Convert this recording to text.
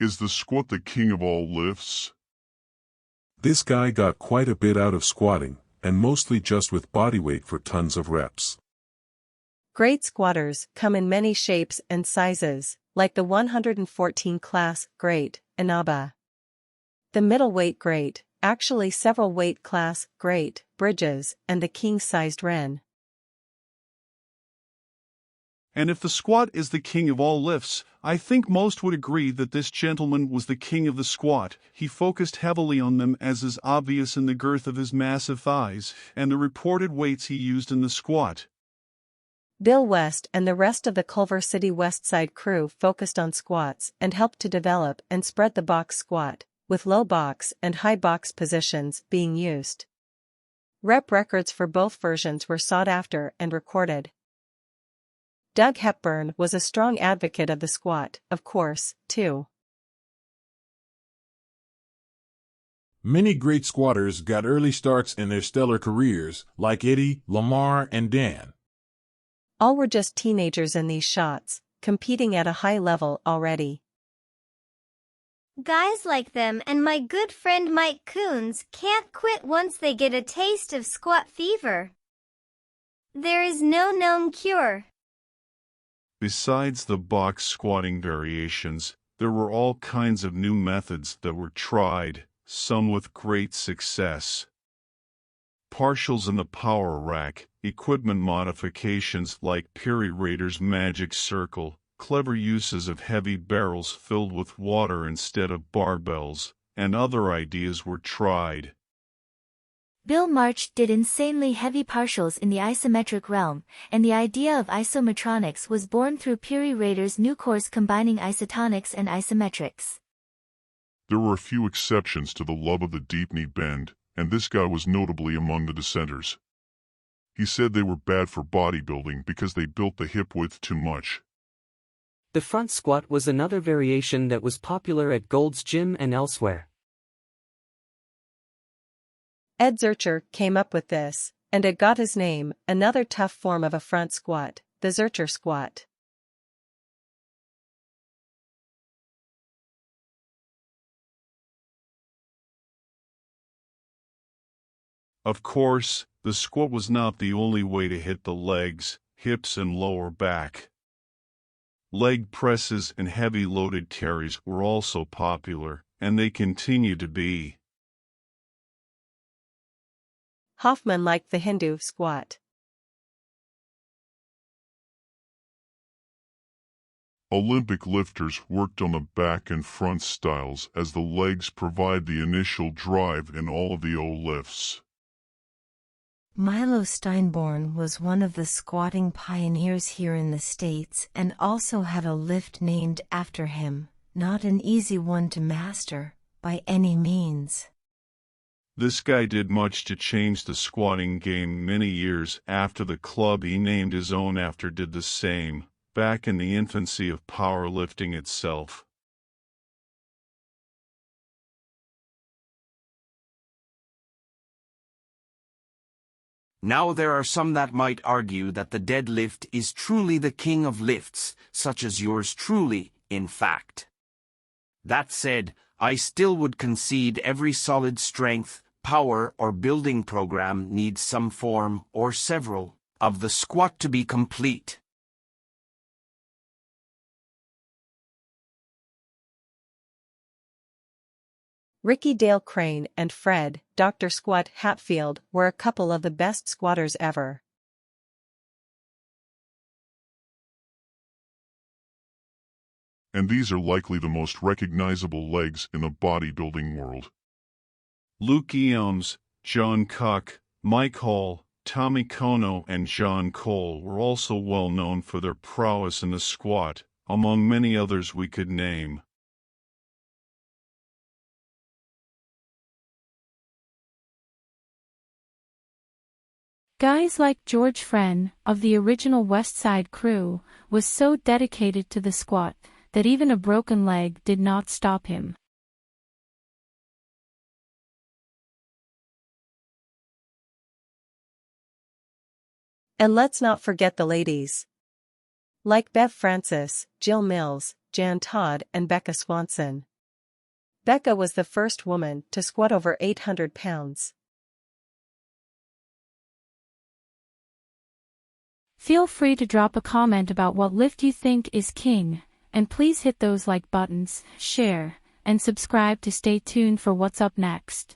Is the squat the king of all lifts? This guy got quite a bit out of squatting, and mostly just with body weight for tons of reps. Great squatters come in many shapes and sizes, like the 114 class Great Inaba. The middleweight Great, actually several weight class Great Bridges, and the king-sized Wren. And if the squat is the king of all lifts, I think most would agree that this gentleman was the king of the squat. He focused heavily on them, as is obvious in the girth of his massive thighs, and the reported weights he used in the squat. Bill West and the rest of the Culver City Westside crew focused on squats and helped to develop and spread the box squat, with low box and high box positions being used. Rep records for both versions were sought after and recorded. Doug Hepburn was a strong advocate of the squat, of course, too. Many great squatters got early starts in their stellar careers, like Eddie, Lamar, and Dan. All were just teenagers in these shots, competing at a high level already. Guys like them and my good friend Mike Coons can't quit once they get a taste of squat fever. There is no known cure. Besides the box squatting variations, there were all kinds of new methods that were tried, some with great success. Partials in the power rack, equipment modifications like Peary Rader's magic circle, clever uses of heavy barrels filled with water instead of barbells, and other ideas were tried. Bill March did insanely heavy partials in the isometric realm, and the idea of isometronics was born through Peary Rader's new course combining isotonics and isometrics. There were a few exceptions to the love of the deep knee bend, and this guy was notably among the dissenters. He said they were bad for bodybuilding because they built the hip width too much. The front squat was another variation that was popular at Gold's Gym and elsewhere. Ed Zurcher came up with this, and it got his name, another tough form of a front squat, the Zurcher squat. Of course, the squat was not the only way to hit the legs, hips, and lower back. Leg presses and heavy loaded carries were also popular, and they continue to be. Hoffman liked the Hindu squat. Olympic lifters worked on the back and front styles as the legs provide the initial drive in all of the O lifts. Milo Steinborn was one of the squatting pioneers here in the States and also had a lift named after him, not an easy one to master, by any means. This guy did much to change the squatting game. Many years after the club he named his own after did the same, back in the infancy of powerlifting itself. Now there are some that might argue that the deadlift is truly the king of lifts, such as yours truly, in fact. That said, I still would concede every solid strength, power, or building program needs some form, or several, of the squat to be complete. Ricky Dale Crane and Fred, Dr. Squat Hatfield were a couple of the best squatters ever. And these are likely the most recognizable legs in the bodybuilding world. Luke Eames, John Cuck, Mike Hall, Tommy Kono, and John Cole were also well known for their prowess in the squat, among many others we could name. Guys like George Frenn, of the original West Side crew, was so dedicated to the squat that even a broken leg did not stop him. And let's not forget the ladies. Like Bev Francis, Jill Mills, Jan Todd, and Becca Swanson. Becca was the first woman to squat over 800 pounds. Feel free to drop a comment about what lift you think is king, and please hit those like buttons, share, and subscribe to stay tuned for what's up next.